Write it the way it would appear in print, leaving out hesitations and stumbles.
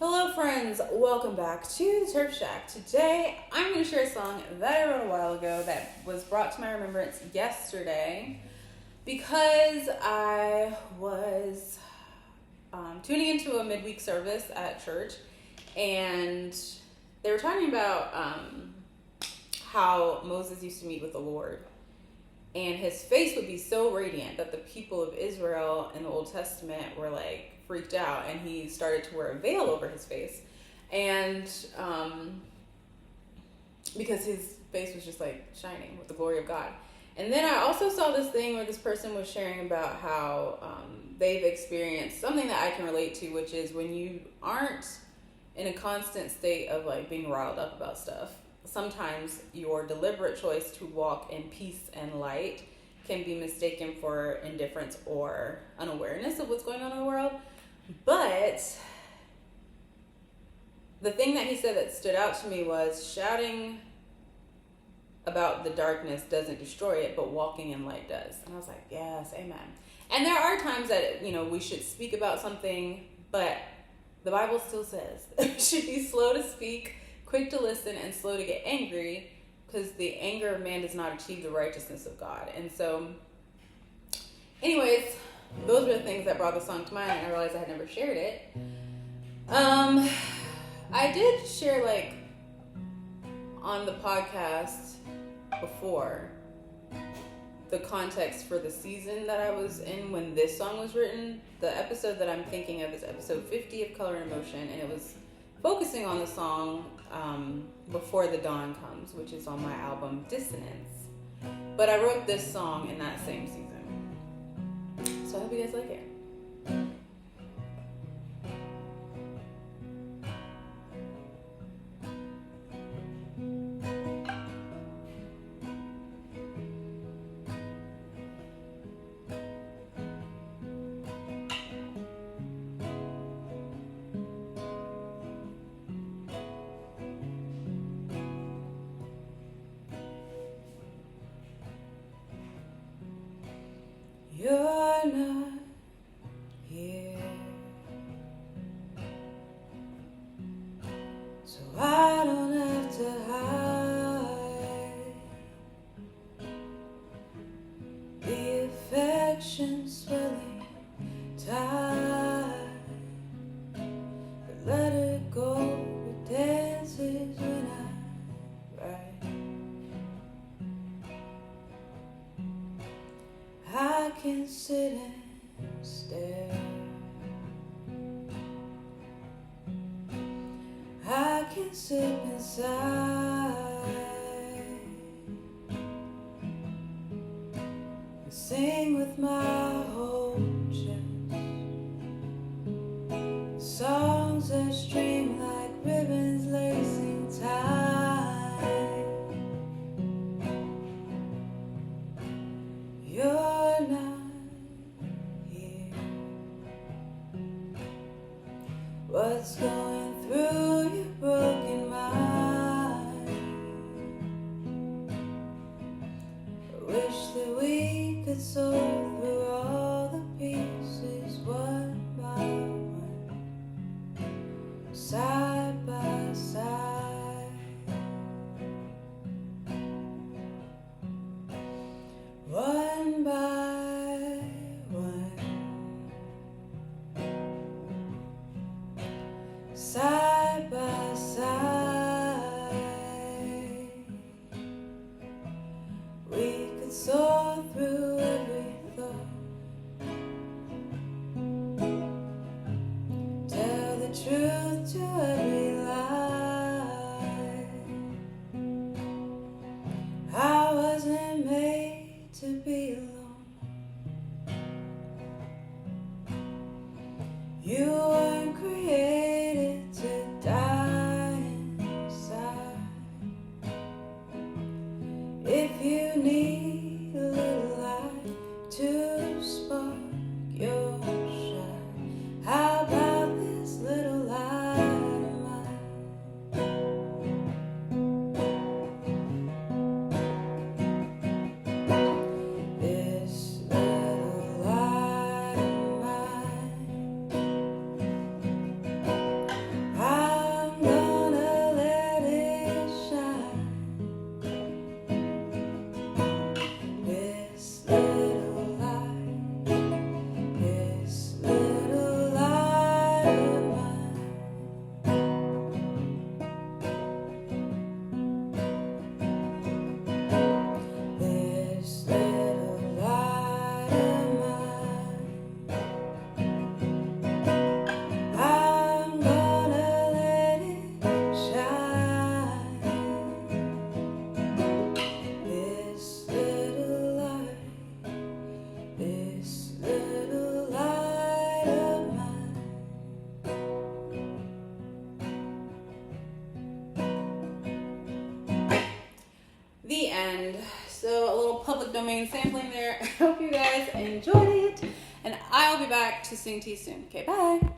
Hello friends, welcome back to the Turf Shack. Today I'm going to share a song that I wrote a while ago that was brought to my remembrance yesterday because I was tuning into a midweek service at church and they were talking about how Moses used to meet with the Lord and his face would be so radiant that the people of Israel in the Old Testament were like freaked out, and he started to wear a veil over his face, and because his face was just like shining with the glory of God. And then I also saw this thing where this person was sharing about how they've experienced something that I can relate to, which is when you aren't in a constant state of like being riled up about stuff, sometimes your deliberate choice to walk in peace and light can be mistaken for indifference or unawareness of what's going on in the world. But the thing that he said that stood out to me was shouting about the darkness doesn't destroy it, but walking in light does. And I was like, yes, amen. And there are times that, we should speak about something, but the Bible still says we should be slow to speak, quick to listen, and slow to get angry, because the anger of man does not achieve the righteousness of God. And so, anyways, those were the things that brought the song to mind, and I realized I had never shared it. I did share, on the podcast before, the context for the season that I was in when this song was written. The episode that I'm thinking of is episode 50 of Color and Emotion, and it was focusing on the song Before the Dawn Comes, which is on my album Dissonance. But I wrote this song in that same season. So I hope you guys like it. You're not here, so I don't have to hide the affection swelling tide. But let it go, it dances when I ride. I can sit and stare. I can sip inside and sing with my whole chest. Songs that stream like ribbons lacing time. You're not here. What's going through your broken mind? I wish that we could sort through all the pieces one by one, side by side. One by one, side by side, we could soar through every thought, tell the truth to every lie. I wasn't made to be alone. You weren't created to die inside. If you need a little light to spark your shine, how about this little light of mine? And so a little public domain sampling there. I hope you guys enjoyed it. And I'll be back to sing to you soon. Okay, bye.